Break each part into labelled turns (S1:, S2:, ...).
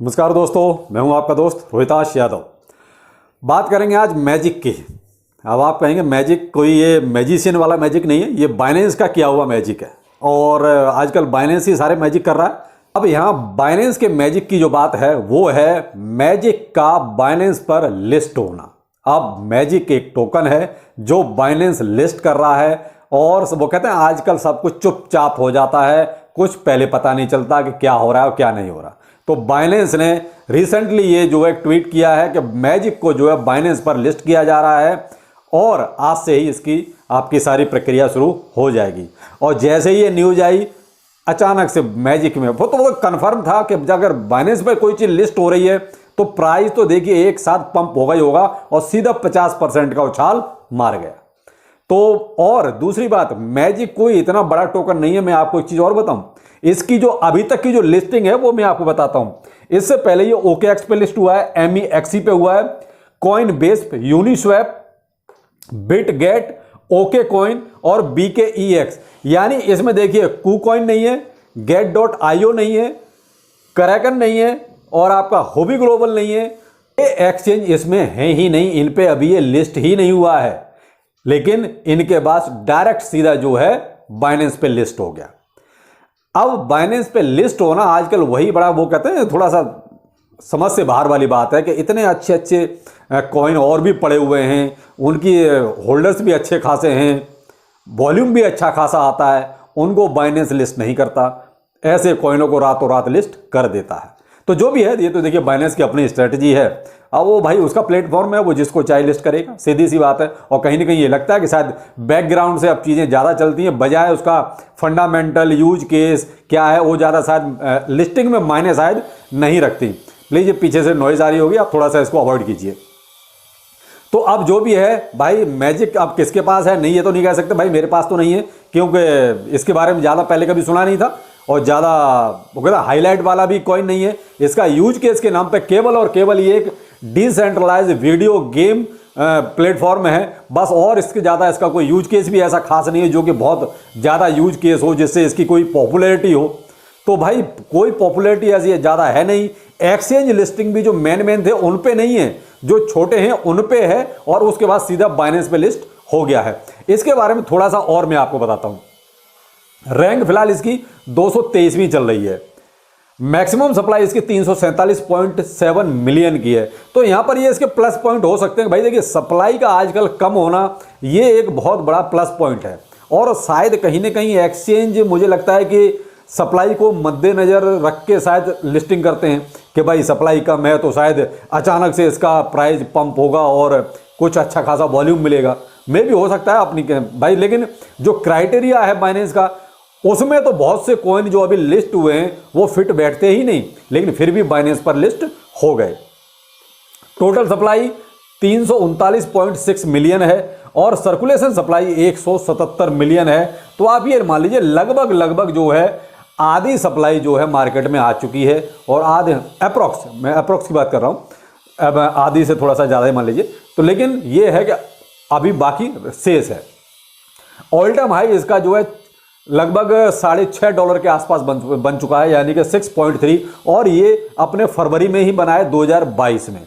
S1: नमस्कार दोस्तों, मैं हूं आपका दोस्त रोहिताश यादव। बात करेंगे आज मैजिक की। अब आप कहेंगे मैजिक कोई ये मैजिशियन वाला मैजिक नहीं है, ये बाइनेंस का किया हुआ मैजिक है और आजकल बाइनेंस ही सारे मैजिक कर रहा है। अब यहाँ बाइनेंस के मैजिक की जो बात है वो है मैजिक का बाइनेंस पर लिस्ट होना। अब मैजिक एक टोकन है जो बाइनेंस लिस्ट कर रहा है और वो कहते हैं आजकल सब कुछ चुपचाप हो जाता है, कुछ पहले पता नहीं चलता कि क्या हो रहा है और क्या नहीं हो रहा। तो बाइनेंस ने रिसेंटली ये जो है ट्वीट किया है कि मैजिक को जो है बाइनेंस पर लिस्ट किया जा रहा है और आज से ही इसकी आपकी सारी प्रक्रिया शुरू हो जाएगी। और जैसे ही ये न्यूज आई अचानक से मैजिक में वो तो कंफर्म था कि अगर बाइनेंस पर कोई चीज़ लिस्ट हो रही है तो प्राइस तो देखिए एक साथ पंप होगा ही होगा और सीधा 50% का उछाल मार गया। तो और दूसरी बात, मैजिक कोई इतना बड़ा टोकन नहीं है। मैं आपको एक चीज़ और बताऊं, इसकी जो अभी तक की जो लिस्टिंग है वो मैं आपको बताता हूं। इससे पहले ये OKX पे लिस्ट हुआ है, MEXC पे हुआ है, कॉइन बेस पे, यूनिस्वैप, बिटगेट, ओके कॉइन और BKEX। यानी इसमें देखिए KuCoin नहीं है, get.io नहीं है, Kraken नहीं है और आपका होबी ग्लोबल नहीं है। ये एक्सचेंज इसमें है ही नहीं, इन पे अभी ये लिस्ट ही नहीं हुआ है। लेकिन इनके पास डायरेक्ट सीधा जो है बाइनेंस पे लिस्ट हो गया। अब बाइनेंस पे लिस्ट होना आजकल वही बड़ा वो कहते हैं थोड़ा सा समझ से बाहर वाली बात है कि इतने अच्छे अच्छे कॉइन और भी पड़े हुए हैं, उनकी होल्डर्स भी अच्छे खासे हैं, वॉल्यूम भी अच्छा खासा आता है, उनको बाइनेंस लिस्ट नहीं करता, ऐसे कॉइनों को रातों रात लिस्ट कर देता है। तो जो भी है ये तो देखिए बाइनेंस की अपनी स्ट्रेटजी है। अब वो भाई उसका प्लेटफॉर्म है, वो जिसको चाहे लिस्ट करेगा, सीधी सी बात है। और कहीं ना कहीं ये लगता है कि शायद बैकग्राउंड से अब चीज़ें ज़्यादा चलती हैं, बजाय उसका फंडामेंटल यूज केस क्या है वो ज़्यादा शायद लिस्टिंग में मायने शायद नहीं रखती। प्लीज़ ये पीछे से नॉइज़ आ रही होगी, आप थोड़ा सा इसको अवॉइड कीजिए। तो अब जो भी है भाई मैजिक अब किसके पास है, नहीं ये तो नहीं कह सकते भाई मेरे पास तो नहीं है, क्योंकि इसके बारे में ज़्यादा पहले कभी सुना नहीं था और ज़्यादा वो कहता हाईलाइट वाला भी कॉइन नहीं है। इसका यूज केस के नाम पे केवल और केवल ये एक डिसेंट्रलाइज वीडियो गेम प्लेटफॉर्म है बस, और इसके ज़्यादा इसका कोई यूज केस भी ऐसा खास नहीं है जो कि बहुत ज़्यादा यूज केस हो जिससे इसकी कोई पॉपुलैरिटी हो। तो भाई कोई पॉपुलैरिटी ऐसी ज़्यादा है नहीं। एक्सचेंज लिस्टिंग भी जो मेन थे उन पे नहीं है, जो छोटे हैं उन पे है और उसके बाद सीधा बाइनेंस पे लिस्ट हो गया है। इसके बारे में थोड़ा सा और मैं आपको बताता हूँ। रैंक फिलहाल इसकी 223वीं चल रही है, मैक्सिमम सप्लाई इसकी 347.7 मिलियन की है। तो यहां पर ये इसके प्लस पॉइंट हो सकते हैं भाई। देखिए सप्लाई का आजकल कम होना ये एक बहुत बड़ा प्लस पॉइंट है और शायद कहीं ना कहीं एक्सचेंज मुझे लगता है कि सप्लाई को मद्देनजर रख के शायद लिस्टिंग करते हैं कि भाई सप्लाई कम है तो शायद अचानक से इसका प्राइस पंप होगा और कुछ अच्छा खासा वॉल्यूम मिलेगा। मे भी हो सकता है अपनी भाई, लेकिन जो क्राइटेरिया है बाइनेंस का उसमें तो बहुत से कॉइन जो अभी लिस्ट हुए हैं वो फिट बैठते ही नहीं, लेकिन फिर भी बाइनेंस पर लिस्ट हो गए। टोटल सप्लाई 339.6 मिलियन है और सर्कुलेशन सप्लाई 177 मिलियन है। तो आप ये मान लीजिए लगभग जो है आधी सप्लाई जो है मार्केट में आ चुकी है और आधे अप्रॉक्स, मैं अप्रॉक्स की बात कर रहा हूँ, अब आधी से थोड़ा सा ज़्यादा ही मान लीजिए। तो लेकिन ये है कि अभी बाकी शेष है। ऑल टाइम हाई इसका जो है लगभग $6.5 के आसपास बन चुका है, यानी कि 6.3, और ये अपने फरवरी में ही बना है 2022 में।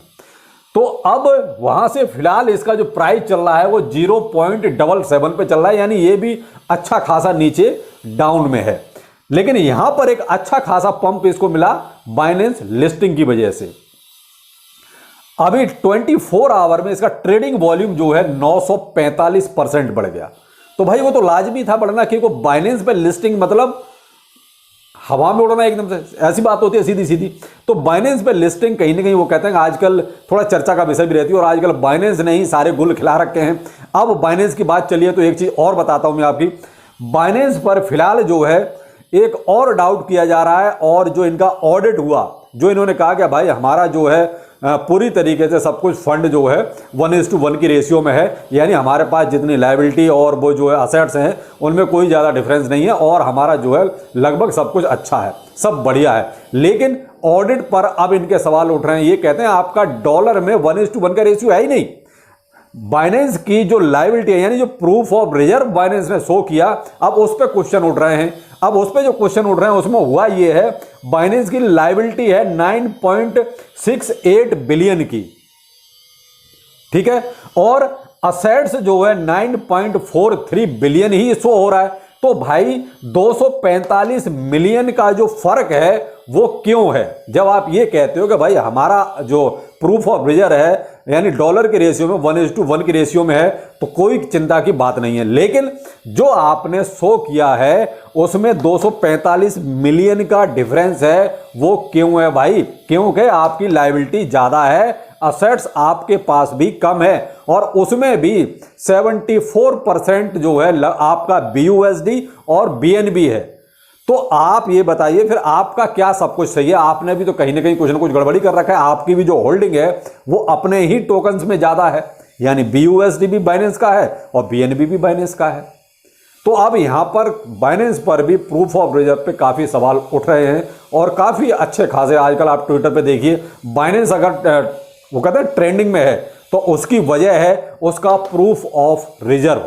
S1: तो अब वहां से फिलहाल इसका जो प्राइस चल रहा है वो 0.77 पे चल रहा है, यानी ये भी अच्छा खासा नीचे डाउन में है। लेकिन यहां पर एक अच्छा खासा पंप इसको मिला बाइनेंस लिस्टिंग की वजह से। अभी 24 आवर में इसका ट्रेडिंग वॉल्यूम जो है 945% बढ़ गया। तो भाई वो तो लाजमी था बढ़ना, क्योंकि बाइनेंस पे लिस्टिंग मतलब हवा में उड़ना एकदम से, ऐसी बात होती है सीधी सीधी। तो बाइनेंस पे लिस्टिंग कहीं ना कहीं वो कहते हैं आजकल थोड़ा चर्चा का विषय भी रहती है और आजकल बाइनेंस ने ही सारे गुल खिला रखे हैं। अब बाइनेंस की बात चलिए तो एक चीज़ और बताता हूं मैं आपकी। बाइनेंस पर फिलहाल जो है एक और डाउट किया जा रहा है, और जो इनका ऑडिट हुआ, जो इन्होंने कहा कि भाई हमारा जो है पूरी तरीके से सब कुछ फंड जो है 1:1 की रेशियो में है, यानी हमारे पास जितनी लायबिलिटी और वो जो है असेट्स हैं उनमें कोई ज़्यादा डिफरेंस नहीं है और हमारा जो है लगभग सब कुछ अच्छा है, सब बढ़िया है। लेकिन ऑडिट पर अब इनके सवाल उठ रहे हैं। ये कहते हैं आपका डॉलर में 1:1 का रेशियो है ही नहीं, बाइनेंस की जो लायबिलिटी है यानी जो प्रूफ ऑफ रिजर्व बाइनेंस ने शो किया, अब उस पर क्वेश्चन उठ रहे हैं। अब उस पर जो क्वेश्चन उठ रहे हैं उसमें हुआ ये है, बाइनेंस की लायबिलिटी है 9.68 बिलियन की, ठीक है, और असेट्स जो है 9.43 बिलियन ही शो हो रहा है। तो भाई 245 मिलियन का जो फर्क है वो क्यों है? जब आप ये कहते हो कि भाई हमारा जो प्रूफ ऑफ रिजर्व है यानी डॉलर के रेशियो में 1:1 की रेशियो में है, तो कोई चिंता की बात नहीं है। लेकिन जो आपने शो किया है उसमें 245 मिलियन का डिफरेंस है, वो क्यों है भाई? क्योंकि आपकी लायबिलिटी ज्यादा है, असेट्स आपके पास भी कम है, और उसमें भी 74% जो है आपका BUSD और BNB है। तो आप ये बताइए फिर आपका क्या सब कुछ सही है? आपने भी तो कहीं ना कहीं कुछ ना कुछ गड़बड़ी कर रखा है। आपकी भी जो होल्डिंग है वो अपने ही टोकन्स में ज्यादा है, यानी BUSD भी बाइनेंस का है और BNB भी बाइनेंस का है। तो अब यहां पर बाइनेंस पर भी प्रूफ ऑफ रिजर्व पे काफी सवाल उठ रहे हैं और काफी अच्छे खासे आजकल आप ट्विटर पे देखिए, बाइनेंस अगर वो कहते हैं ट्रेंडिंग में है तो उसकी वजह है उसका प्रूफ ऑफ रिजर्व,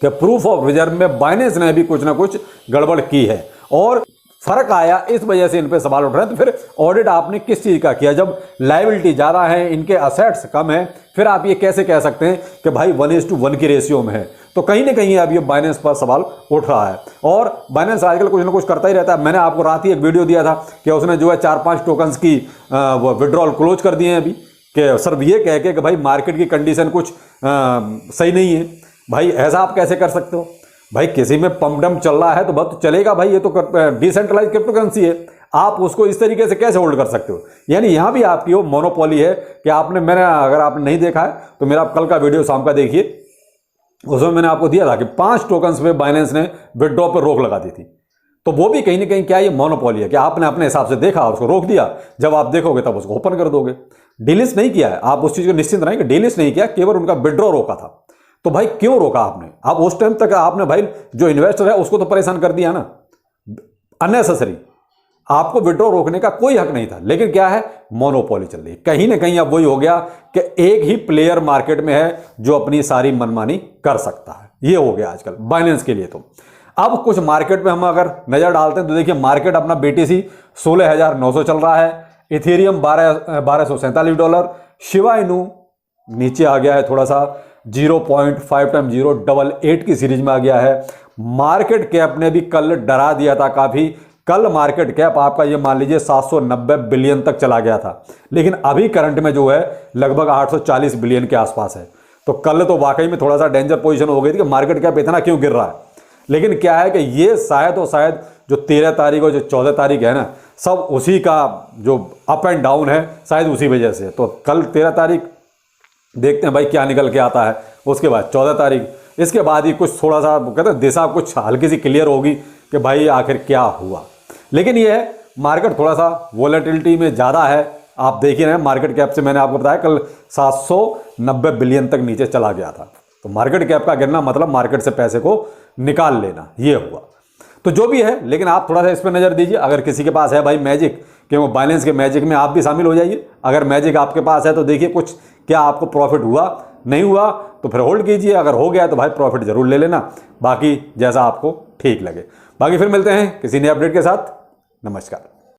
S1: कि प्रूफ ऑफ रिजर्व में बाइनेंस ने भी कुछ ना कुछ गड़बड़ की है और फर्क आया, इस वजह से इन पे सवाल उठ रहे हैं। तो फिर ऑडिट आपने किस चीज का किया? जब लायबिलिटी ज्यादा है, इनके असेट्स कम है, फिर आप ये कैसे कह सकते हैं कि भाई 1:1 की रेशियो में है? तो कहीं ना कहीं अब ये बाइनेंस पर सवाल उठ रहा है और बाइनेंस आजकल कुछ ना कुछ करता ही रहता है। मैंने आपको रात ही एक वीडियो दिया था कि उसने जो है 4-5 टोकन्स की विड्रॉल क्लोज कर दिए हैं अभी, कि सर ये कह के कि भाई मार्केट की कंडीशन कुछ सही नहीं है। भाई ऐसा आप कैसे कर सकते हो? भाई किसी में पंप डंप चल रहा है तो बहुत चलेगा भाई, ये तो डिसेंट्रलाइज क्रिप्टो करेंसी है, आप उसको इस तरीके से कैसे होल्ड कर सकते हो? यानी यहां भी आपकी वो मोनोपोली है कि मैंने अगर आपने नहीं देखा है तो मेरा कल का वीडियो शाम का देखिए, उसमें मैंने आपको दिया था कि 5 टोकन्स पे बाइनेंस ने विड्रॉ पर रोक लगा दी थी। तो वो भी कहीं ना कहीं क्या ये मोनोपोली है कि आपने अपने हिसाब से देखा, उसको रोक दिया, जब आप देखोगे तब उसको ओपन कर दोगे। डिलिस्ट नहीं किया है, आप उस चीज को निश्चिंत रहें कि डिलिस्ट नहीं किया, केवल उनका विड्रॉ रोका था। तो भाई क्यों रोका आपने? आप उस टाइम तक आपने भाई जो इन्वेस्टर है उसको तो परेशान कर दिया ना, अननेसेसरी। आपको विड्रॉ रोकने का कोई हक नहीं था, लेकिन क्या है, मोनोपोली चल रही है। कहीं ना कहीं अब वही हो गया कि एक ही प्लेयर मार्केट में है जो अपनी सारी मनमानी कर सकता है। ये हो गया आजकल बाइनेंस के लिए। तो अब कुछ मार्केट में हम अगर नजर डालते हैं तो देखिए, मार्केट अपना BTC 16,900 चल रहा है, इथेरियम $1,247, शिबा इनू नीचे आ गया है थोड़ा सा, 0.5x088 की सीरीज में आ गया है। मार्केट कैप ने भी कल डरा दिया था काफी, कल मार्केट कैप आपका ये मान लीजिए 790 बिलियन तक चला गया था, लेकिन अभी करंट में जो है लगभग 840 बिलियन के आसपास है। तो कल तो वाकई में थोड़ा सा डेंजर पोजीशन हो गई थी कि मार्केट कैप इतना क्यों गिर रहा है। लेकिन क्या है कि ये शायद जो 13 तारीख और जो 14 तारीख है ना, सब उसी का जो अप एंड डाउन है शायद उसी वजह से। तो कल 13 तारीख देखते हैं भाई क्या निकल के आता है, उसके बाद 14 तारीख, इसके बाद ही कुछ थोड़ा सा कहते हैं दिशा कुछ हल्की सी क्लियर होगी कि भाई आखिर क्या हुआ। लेकिन ये है, मार्केट थोड़ा सा वोलेटिलिटी में ज़्यादा है। आप देख ही रहे हैं, मार्केट कैप से मैंने आपको बताया कल 790 बिलियन तक नीचे चला गया था। तो मार्केट कैप का गिरना मतलब मार्केट से पैसे को निकाल लेना, ये हुआ। तो जो भी है, लेकिन आप थोड़ा सा इस पर नज़र दीजिए। अगर किसी के पास है भाई मैजिक, क्यों बाइनेंस के मैजिक में आप भी शामिल हो जाइए। अगर मैजिक आपके पास है तो देखिए कुछ क्या आपको प्रॉफिट हुआ, नहीं हुआ तो फिर होल्ड कीजिए, अगर हो गया तो भाई प्रॉफिट जरूर ले लेना, बाकी जैसा आपको ठीक लगे। बाकी फिर मिलते हैं किसी नए अपडेट के साथ। नमस्कार।